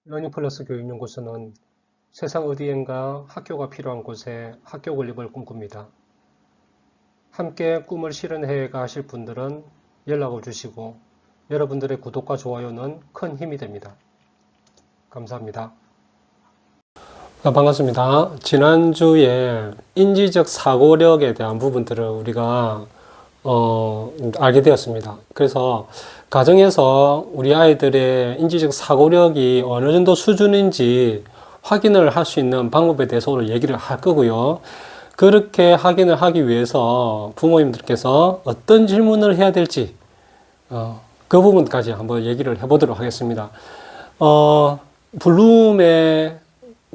러닝플러스 교육연구소는 세상 어디엔가 학교가 필요한 곳에 학교 건립을 꿈꿉니다. 함께 꿈을 실현해가 하실 분들은 연락을 주시고 여러분들의 구독과 좋아요는 큰 힘이 됩니다. 감사합니다. 반갑습니다. 지난주에 인지적 사고력에 대한 부분들을 우리가 알게 되었습니다. 그래서 가정에서 우리 아이들의 인지적 사고력이 어느 정도 수준인지 확인을 할 수 있는 방법에 대해서 오늘 얘기를 할 거고요. 그렇게 확인을 하기 위해서 부모님들께서 어떤 질문을 해야 될지 그 부분까지 한번 얘기를 해보도록 하겠습니다. 블룸의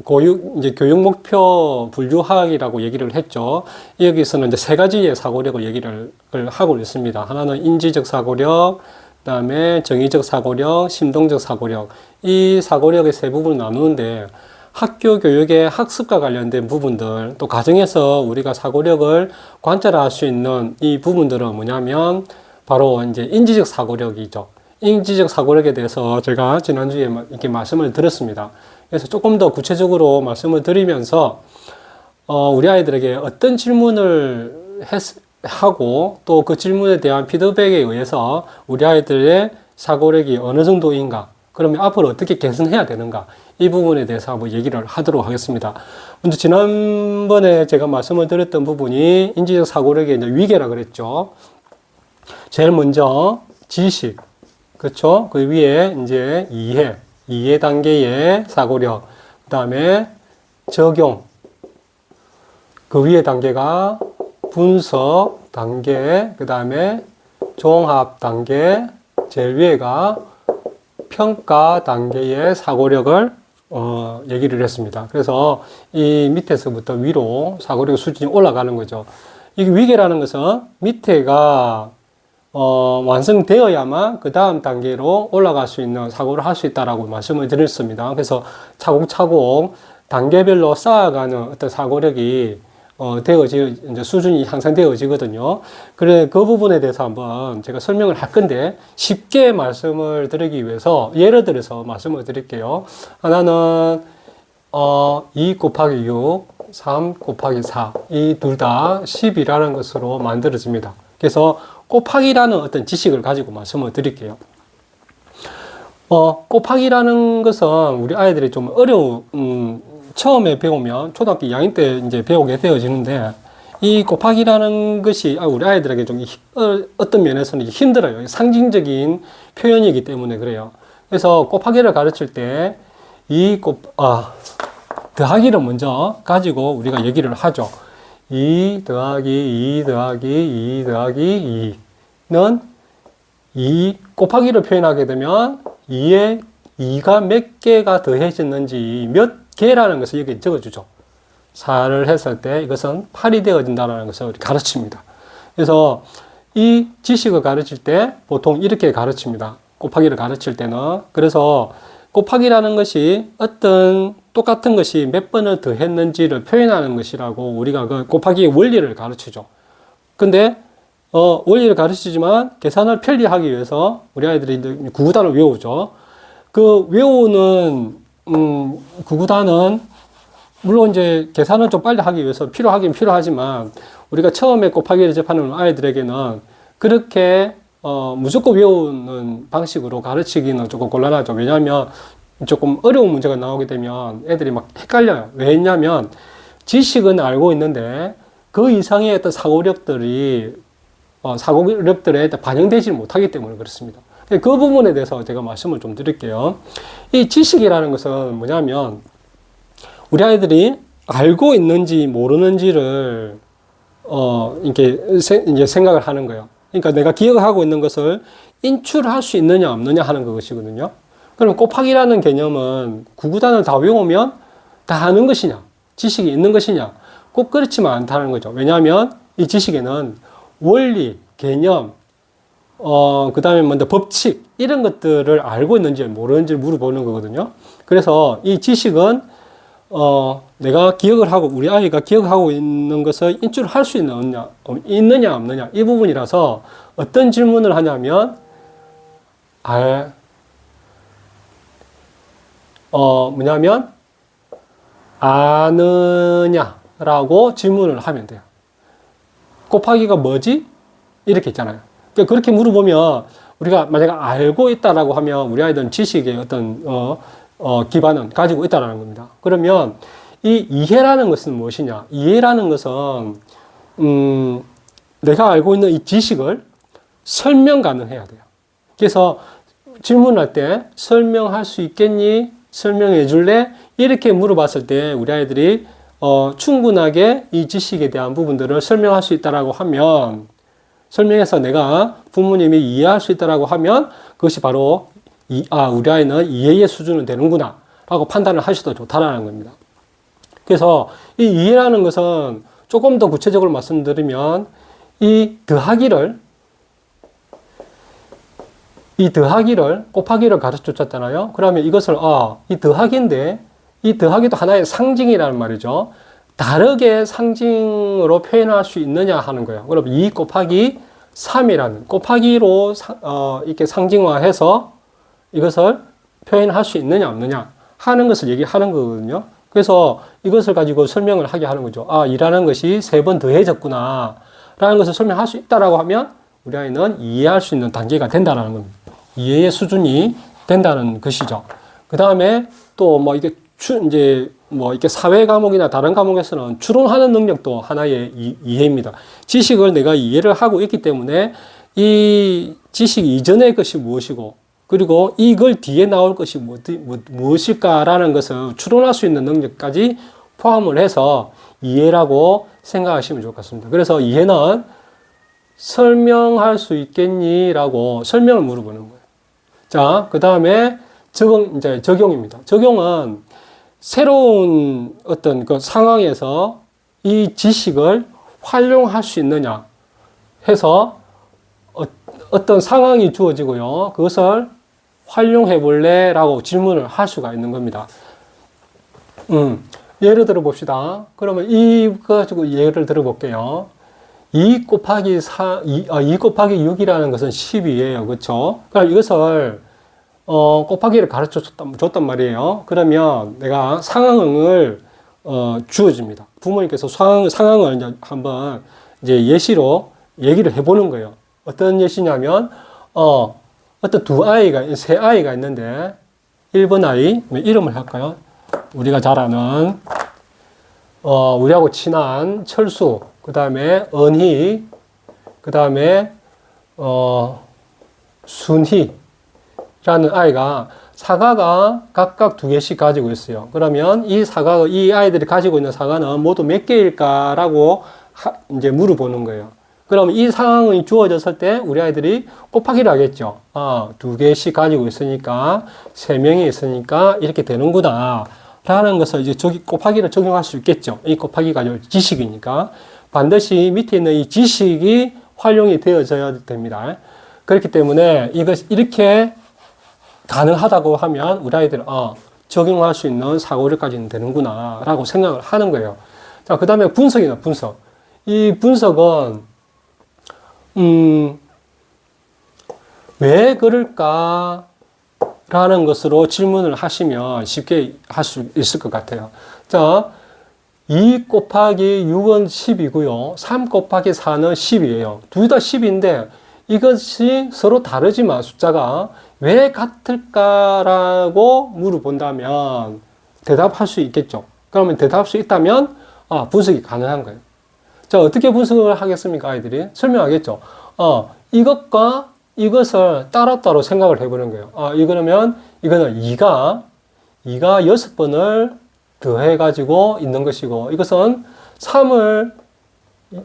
교육 목표 분류학이라고 얘기를 했죠. 여기서는 이제 세 가지의 사고력을 얘기를 하고 있습니다. 하나는 인지적 사고력, 그 다음에 정의적 사고력, 심동적 사고력. 이 사고력의 세 부분을 나누는데 학교 교육의 학습과 관련된 부분들, 또 가정에서 우리가 사고력을 관찰할 수 있는 이 부분들은 뭐냐면 바로 이제 인지적 사고력이죠. 인지적 사고력에 대해서 제가 지난주에 이렇게 말씀을 드렸습니다. 그래서 조금 더 구체적으로 말씀을 드리면서 우리 아이들에게 어떤 질문을 하고 또 그 질문에 대한 피드백에 의해서 우리 아이들의 사고력이 어느 정도인가, 그러면 앞으로 어떻게 개선해야 되는가, 이 부분에 대해서 한번 얘기를 하도록 하겠습니다. 먼저 지난번에 제가 말씀을 드렸던 부분이 인지적 사고력의 이제 위계라 그랬죠. 제일 먼저 지식, 그렇죠? 그 위에 이제 이해 단계의 사고력, 그 다음에 적용, 그 위에 단계가 분석 단계, 그 다음에 종합 단계, 제일 위에가 평가 단계의 사고력을 얘기를 했습니다. 그래서 이 밑에서부터 위로 사고력 수준이 올라가는 거죠. 이 위계라는 것은 밑에가 완성되어야만 그 다음 단계로 올라갈 수 있는 사고를 할 수 있다라고 말씀을 드렸습니다. 그래서 차곡차곡 단계별로 쌓아가는 어떤 사고력이 이제 수준이 향상되어지거든요. 그래, 그 부분에 대해서 한번 제가 설명을 할 건데, 쉽게 말씀을 드리기 위해서 예를 들어서 말씀을 드릴게요. 하나는 2 곱하기 6, 3 곱하기 4, 이 둘 다 10이라는 것으로 만들어집니다. 그래서 곱하기라는 어떤 지식을 가지고 말씀을 드릴게요. 곱하기라는 것은 우리 아이들이 좀 처음에 배우면 초등학교 2학년 때 이제 배우게 되어지는데, 이 곱하기라는 것이 우리 아이들에게 좀 어떤 면에서는 힘들어요. 상징적인 표현이기 때문에 그래요. 그래서 곱하기를 가르칠 때 더하기를 먼저 가지고 우리가 얘기를 하죠. 2 더하기 2 더하기 2 더하기 2는 2 곱하기를 표현하게 되면 2에 2가 몇 개가 더해졌는지 몇 개라는 것을 여기 적어주죠. 4를 했을 때 이것은 8이 되어진다는 것을 가르칩니다. 그래서 이 지식을 가르칠 때 보통 이렇게 가르칩니다. 곱하기를 가르칠 때는. 그래서 곱하기라는 것이 어떤 똑같은 것이 몇 번을 더했는지를 표현하는 것이라고 우리가 그 곱하기의 원리를 가르치죠. 근데 원리를 가르치지만 계산을 편리하기 위해서 우리 아이들이 구구단을 외우죠. 그 외우는 구구단은 물론 이제 계산을 좀 빨리 하기 위해서 필요하긴 필요하지만, 우리가 처음에 곱하기를 접하는 아이들에게는 그렇게 무조건 외우는 방식으로 가르치기는 조금 곤란하죠. 왜냐하면 조금 어려운 문제가 나오게 되면 애들이 막 헷갈려요. 왜냐하면 지식은 알고 있는데 그 이상의 어떤 사고력들에 반영되지 못하기 때문에 그렇습니다. 그 부분에 대해서 제가 말씀을 좀 드릴게요. 이 지식이라는 것은 뭐냐면 우리 아이들이 알고 있는지 모르는지를 이렇게 이제 생각을 하는 거예요. 그러니까 내가 기억하고 있는 것을 인출할 수 있느냐 없느냐 하는 것이거든요. 그럼 곱하기라는 개념은 구구단을 다 외우면 다 아는 것이냐, 지식이 있는 것이냐, 꼭 그렇지만 않다는 거죠. 왜냐하면 이 지식에는 원리, 개념, 그 다음에 먼저 법칙, 이런 것들을 알고 있는지 모르는지 물어보는 거거든요. 그래서 이 지식은 내가 기억을 하고, 우리 아이가 기억하고 있는 것을 인출할 수 있느냐 없느냐, 이 부분이라서 어떤 질문을 하냐면 뭐냐면, 아느냐라고 질문을 하면 돼요. 곱하기가 뭐지? 이렇게 있잖아요. 그러니까 그렇게 물어보면 우리가 만약에 알고 있다라고 하면 우리 아이들은 지식의 어떤 기반은 가지고 있다라는 겁니다. 그러면 이 이해라는 것은 무엇이냐? 이해라는 것은 내가 알고 있는 이 지식을 설명 가능해야 돼요. 그래서 질문할 때 설명할 수 있겠니? 설명해 줄래? 이렇게 물어봤을 때 우리 아이들이 충분하게 이 지식에 대한 부분들을 설명할 수 있다라고 하면, 설명해서 내가 부모님이 이해할 수 있다라고 하면 그것이 바로 우리 아이는 이해의 수준은 되는구나 라고 판단을 하셔도 좋다라는 겁니다. 그래서 이 이해라는 것은 조금 더 구체적으로 말씀드리면 이 더하기를 곱하기를 가르쳐 줬잖아요. 그러면 이것을 이 더하기인데 이 더하기도 하나의 상징이라는 말이죠. 다르게 상징으로 표현할 수 있느냐 하는 거예요. 그럼 2 곱하기 3이라는 곱하기로 이렇게 상징화해서 이것을 표현할 수 있느냐 없느냐 하는 것을 얘기하는 거거든요. 그래서 이것을 가지고 설명을 하게 하는 거죠. 2라는 것이 3번 더해졌구나 라는 것을 설명할 수 있다라고 하면 우리 아이는 이해할 수 있는 단계가 된다는 겁니다. 이해의 수준이 된다는 것이죠. 그 다음에 또 이게 사회 과목이나 다른 과목에서는 추론하는 능력도 하나의 이해입니다. 지식을 내가 이해를 하고 있기 때문에 이 지식 이전의 것이 무엇이고 그리고 이걸 뒤에 나올 것이 무엇일까라는 것을 추론할 수 있는 능력까지 포함을 해서 이해라고 생각하시면 좋겠습니다. 그래서 이해는 설명할 수 있겠니? 라고 설명을 물어보는 거예요. 자, 그 다음에 적용입니다. 적용은 새로운 어떤 그 상황에서 이 지식을 활용할 수 있느냐 해서 어떤 상황이 주어지고요. 그것을 활용해 볼래? 라고 질문을 할 수가 있는 겁니다. 예를 들어 봅시다. 그러면 이거 가지고 예를 들어 볼게요. 2 곱하기 6이라는 것은 10이에요. 그렇죠? 그럼 이것을 곱하기를 가르쳐 줬단 말이에요. 그러면 내가 상황을 주어집니다. 부모님께서 상황을 이제 한번 이제 예시로 얘기를 해보는 거예요. 어떤 예시냐면 어떤 세 아이가 있는데 1번 아이 이름을 할까요? 우리가 잘 아는 우리하고 친한 철수, 그 다음에 은희, 그 다음에 순희라는 아이가 사과가 각각 2개씩 가지고 있어요. 그러면 이 아이들이 가지고 있는 사과는 모두 몇 개일까라고 이제 물어보는 거예요. 그럼 이 상황이 주어졌을 때 우리 아이들이 곱하기를 하겠죠. 2개씩 가지고 있으니까 3명이 있으니까 이렇게 되는구나 라는 것을 이제 곱하기를 적용할 수 있겠죠. 이 곱하기가 지식이니까 반드시 밑에 있는 이 지식이 활용이 되어져야 됩니다. 그렇기 때문에 이렇게 가능하다고 하면 우리 아이들은 적용할 수 있는 사고력까지는 되는구나 라고 생각을 하는 거예요. 자, 그 다음에 분석이나 분석. 이 분석은 왜 그럴까? 라는 것으로 질문을 하시면 쉽게 할 수 있을 것 같아요. 자, 2 곱하기 6은 10이고요. 3 곱하기 4는 10이에요. 둘 다 10인데 이것이 서로 다르지만 숫자가 왜 같을까라고 물어본다면 대답할 수 있겠죠. 그러면 대답할 수 있다면 분석이 가능한 거예요. 자, 어떻게 분석을 하겠습니까? 아이들이 설명하겠죠. 이것과 이것을 따로따로 생각을 해보는 거예요. 이거는 2가 6번을 더해가지고 있는 것이고, 이것은 3을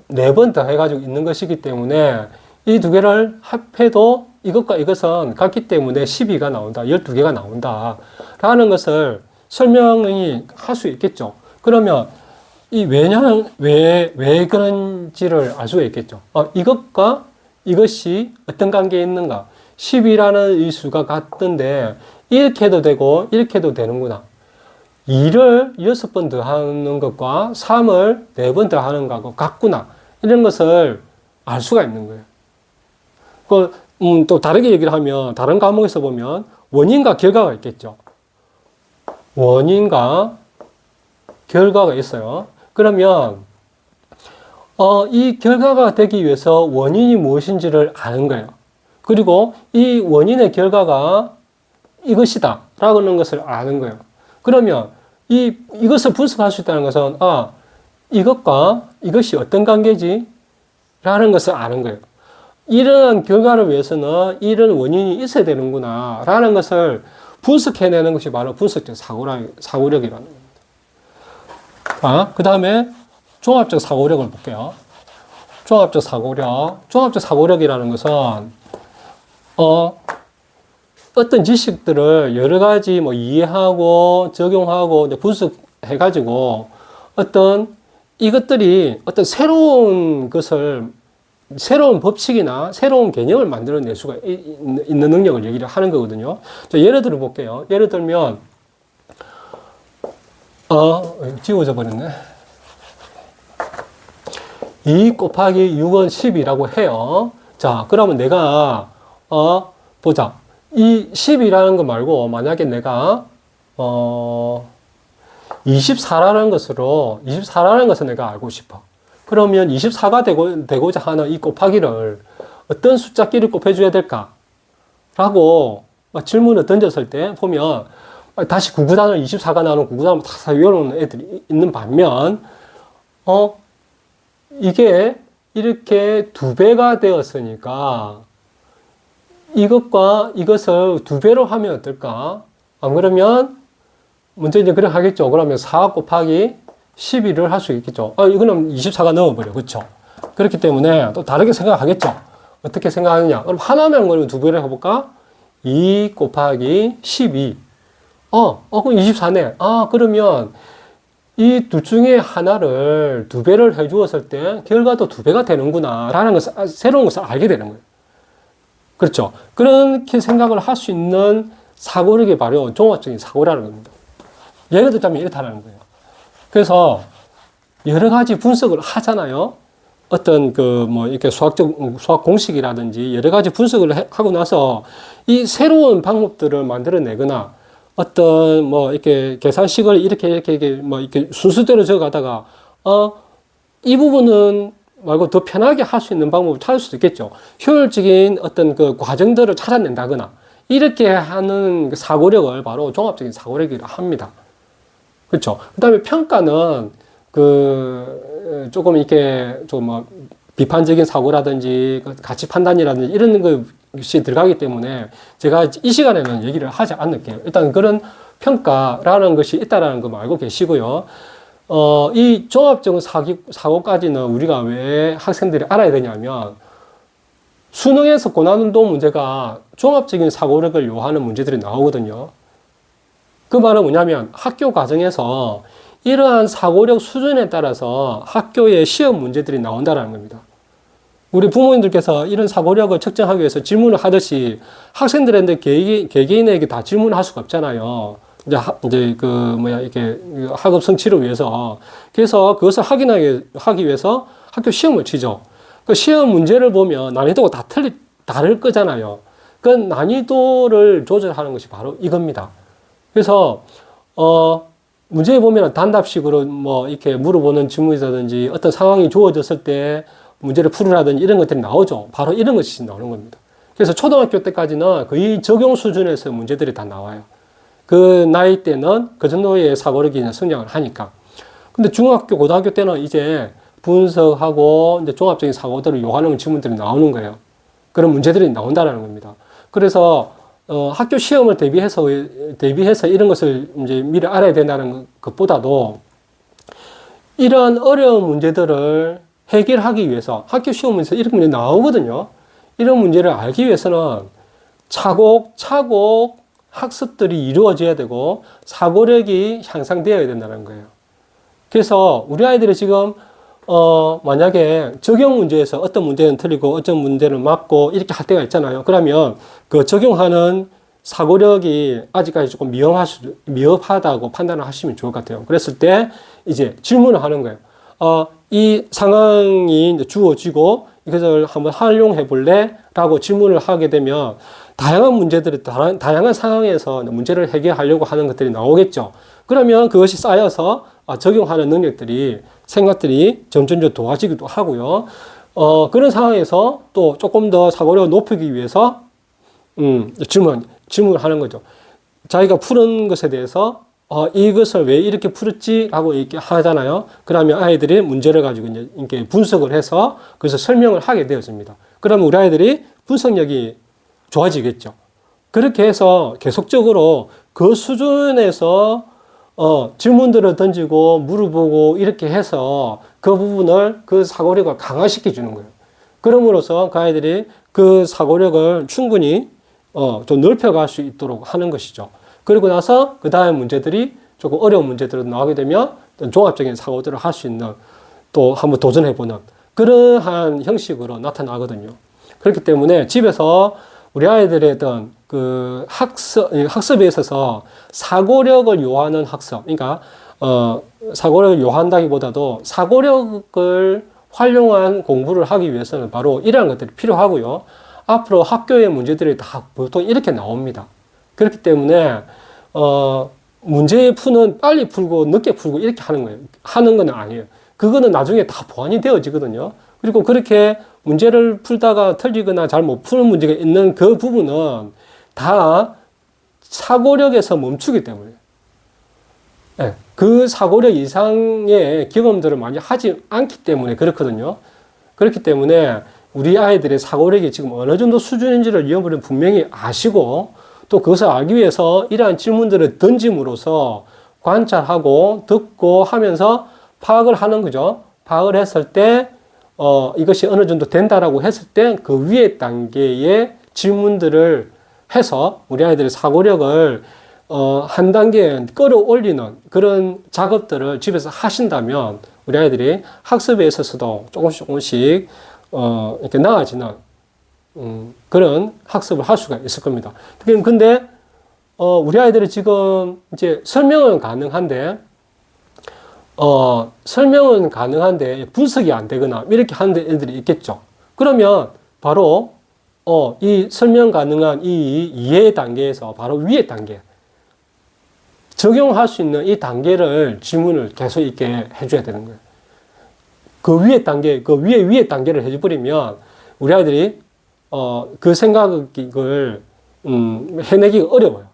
4번 더해가지고 있는 것이기 때문에 이 두 개를 합해도 이것과 이것은 같기 때문에 12가 나온다, 12개가 나온다 라는 것을 설명이 할 수 있겠죠. 그러면 왜 그런지를 알 수가 있겠죠. 이것과 이것이 어떤 관계에 있는가? 10이라는 이 수가 같던데 이렇게 해도 되고 이렇게 해도 되는구나. 2를 6번 더하는 것과 3을 4번 더하는 것하고 같구나. 이런 것을 알 수가 있는 거예요. 또 다르게 얘기를 하면 다른 과목에서 보면 원인과 결과가 있겠죠. 원인과 결과가 있어요. 그러면 이 결과가 되기 위해서 원인이 무엇인지를 아는 거예요. 그리고 이 원인의 결과가 이것이다 라는 것을 아는 거예요. 그러면 이것을 분석할 수 있다는 것은 이것과 이것이 어떤 관계지? 라는 것을 아는 거예요. 이러한 결과를 위해서는 이런 원인이 있어야 되는구나 라는 것을 분석해내는 것이 바로 분석적 사고력이라는 겁니다. 그 다음에 종합적 사고력을 볼게요. 종합적 사고력이라는 것은 어떤 지식들을 여러 가지 이해하고 적용하고 분석해가지고 이것들이 어떤 새로운 법칙이나 새로운 개념을 만들어낼 수가 있는 능력을 얘기를 하는 거거든요. 자, 예를 들어 볼게요. 예를 들면, 지워져 버렸네. 2 곱하기 6은 10이라고 해요. 자, 그러면 내가, 보자. 이 10이라는 거 말고, 만약에 내가, 24라는 것을 내가 알고 싶어. 그러면 24가 되고자 하는 이 곱하기를 어떤 숫자끼리 곱해줘야 될까? 라고 질문을 던졌을 때 보면 다시 구구단을 24가 나오는 구구단을 다 외우는 애들이 있는 반면 이게 이렇게 2배가 되었으니까 이것과 이것을 2배로 하면 어떨까? 안 그러면 먼저 이제 그래 하겠죠. 그러면 4 곱하기 12를 할 수 있겠죠. 이거는 24가 넣어버려. 그렇죠. 그렇기 때문에 또 다르게 생각하겠죠. 어떻게 생각하느냐. 그럼 하나만 그러면 2배를 해볼까? 2 곱하기 12. 그럼 24네. 그러면 이 둘 중에 하나를 2배를 해 주었을 때 결과도 2배가 되는구나. 라는 것을, 새로운 것을 알게 되는 거예요. 그렇죠. 그렇게 생각을 할 수 있는 사고력이 바로 종합적인 사고라는 겁니다. 예를 들자면 이렇다는 거예요. 그래서 여러 가지 분석을 하잖아요. 어떤 이렇게 수학 공식이라든지 여러 가지 분석을 하고 나서 이 새로운 방법들을 만들어내거나 어떤 이렇게 계산식을 이렇게 순서대로 적어가다가 이 부분은 말고 더 편하게 할 수 있는 방법을 찾을 수도 있겠죠. 효율적인 어떤 과정들을 찾아낸다거나 이렇게 하는 사고력을 바로 종합적인 사고력이라 합니다. 그렇죠. 그 다음에 평가는 조금 이렇게 비판적인 사고라든지 가치 판단이라든지 이런 것이 들어가기 때문에 제가 이 시간에는 얘기를 하지 않을게요. 일단 그런 평가라는 것이 있다라는 거 알고 계시고요. 이 종합적인 사고까지는 우리가 왜 학생들이 알아야 되냐면 수능에서 고난도 문제가 종합적인 사고력을 요하는 문제들이 나오거든요. 그 말은 뭐냐면 학교 과정에서 이러한 사고력 수준에 따라서 학교의 시험 문제들이 나온다는 겁니다. 우리 부모님들께서 이런 사고력을 측정하기 위해서 질문을 하듯이 학생들한테 개개인에게 다 질문을 할 수가 없잖아요. 이제 이렇게 학업 성취를 위해서. 그래서 그것을 하기 위해서 학교 시험을 치죠. 그 시험 문제를 보면 난이도가 다 다를 거잖아요. 그 난이도를 조절하는 것이 바로 이겁니다. 그래서 문제에 보면 단답식으로 이렇게 물어보는 질문이라든지 어떤 상황이 주어졌을 때 문제를 풀으라든지 이런 것들이 나오죠. 바로 이런 것이 나오는 겁니다. 그래서 초등학교 때까지는 거의 적용 수준에서 문제들이 다 나와요. 그 나이 때는 그 정도의 사고력이 성장을 하니까. 근데 중학교, 고등학교 때는 이제 분석하고 이제 종합적인 사고들을 요하는 질문들이 나오는 거예요. 그런 문제들이 나온다는 겁니다. 그래서 학교 시험을 대비해서 이런 것을 이제 미리 알아야 된다는 것보다도 이러한 어려운 문제들을 해결하기 위해서 학교 시험 문제에서 이런 문제 나오거든요. 이런 문제를 알기 위해서는 차곡차곡 학습들이 이루어져야 되고 사고력이 향상되어야 된다는 거예요. 그래서 우리 아이들이 지금 만약에 적용 문제에서 어떤 문제는 틀리고 어떤 문제는 맞고 이렇게 할 때가 있잖아요. 그러면 그 적용하는 사고력이 아직까지 조금 미흡하다고 판단을 하시면 좋을 것 같아요. 그랬을 때 이제 질문을 하는 거예요. 이 상황이 이제 주어지고 이것을 한번 활용해 볼래? 라고 질문을 하게 되면 다양한 문제들이, 다양한 상황에서 문제를 해결하려고 하는 것들이 나오겠죠. 그러면 그것이 쌓여서 적용하는 능력들이, 생각들이 점점 좋아지기도 하고요. 그런 상황에서 또 조금 더 사고력을 높이기 위해서, 질문을 하는 거죠. 자기가 푸는 것에 대해서, 이것을 왜 이렇게 풀었지? 라고 이렇게 하잖아요. 그러면 아이들이 문제를 가지고 이제 이렇게 분석을 해서, 그래서 설명을 하게 되었습니다. 그러면 우리 아이들이 분석력이 좋아지겠죠. 그렇게 해서 계속적으로 그 수준에서 질문들을 던지고 물어보고 이렇게 해서 그 부분을, 그 사고력을 강화시켜 주는 거예요. 그럼으로써 그 아이들이 그 사고력을 충분히 좀 넓혀갈 수 있도록 하는 것이죠. 그리고 나서 그 다음 문제들이 조금 어려운 문제들로 나오게 되면 종합적인 사고들을 할 수 있는, 또 한번 도전해보는 그러한 형식으로 나타나거든요. 그렇기 때문에 집에서 우리 아이들의 어떤 그 학습에 있어서 사고력을 요하는 학습, 그러니까 사고력을 요한다기보다도 사고력을 활용한 공부를 하기 위해서는 바로 이러한 것들이 필요하고요. 앞으로 학교의 문제들이 다 보통 이렇게 나옵니다. 그렇기 때문에 문제 푸는 빨리 풀고 늦게 풀고 이렇게 하는 거예요. 하는 건 아니에요. 그거는 나중에 다 보완이 되어지거든요. 그리고 그렇게 문제를 풀다가 틀리거나 잘 못 푸는 문제가 있는 그 부분은 다 사고력에서 멈추기 때문에, 네, 그 사고력 이상의 경험들을 많이 하지 않기 때문에 그렇거든요. 그렇기 때문에 우리 아이들의 사고력이 지금 어느 정도 수준인지를 여러분은 분명히 아시고, 또 그것을 알기 위해서 이러한 질문들을 던짐으로써 관찰하고 듣고 하면서 파악을 하는 거죠. 파악을 했을 때 이것이 어느 정도 된다라고 했을 때 그 위에 단계의 질문들을 해서 우리 아이들의 사고력을 한 단계 끌어올리는 그런 작업들을 집에서 하신다면 우리 아이들이 학습에 있어서도 조금씩 이렇게 나아지는 그런 학습을 할 수가 있을 겁니다. 근데 우리 아이들이 지금 이제 설명은 가능한데 분석이 안 되거나 이렇게 하는 애들이 있겠죠. 그러면 바로 이 설명 가능한 이 이해 단계에서 바로 위에 단계, 적용할 수 있는 이 단계를 질문을 계속 있게 해줘야 되는 거예요. 그 위에 단계, 그 위에 단계를 해줘버리면 우리 아이들이 그 생각을 해내기가 어려워요.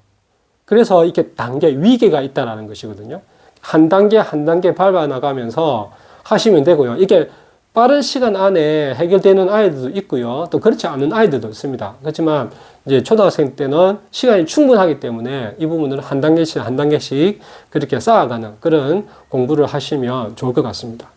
그래서 이렇게 위계가 있다라는 것이거든요. 한 단계 한 단계 밟아 나가면서 하시면 되고요. 이게 빠른 시간 안에 해결되는 아이들도 있고요. 또 그렇지 않은 아이들도 있습니다. 그렇지만 이제 초등학생 때는 시간이 충분하기 때문에 이 부분을 한 단계씩 그렇게 쌓아가는 그런 공부를 하시면 좋을 것 같습니다.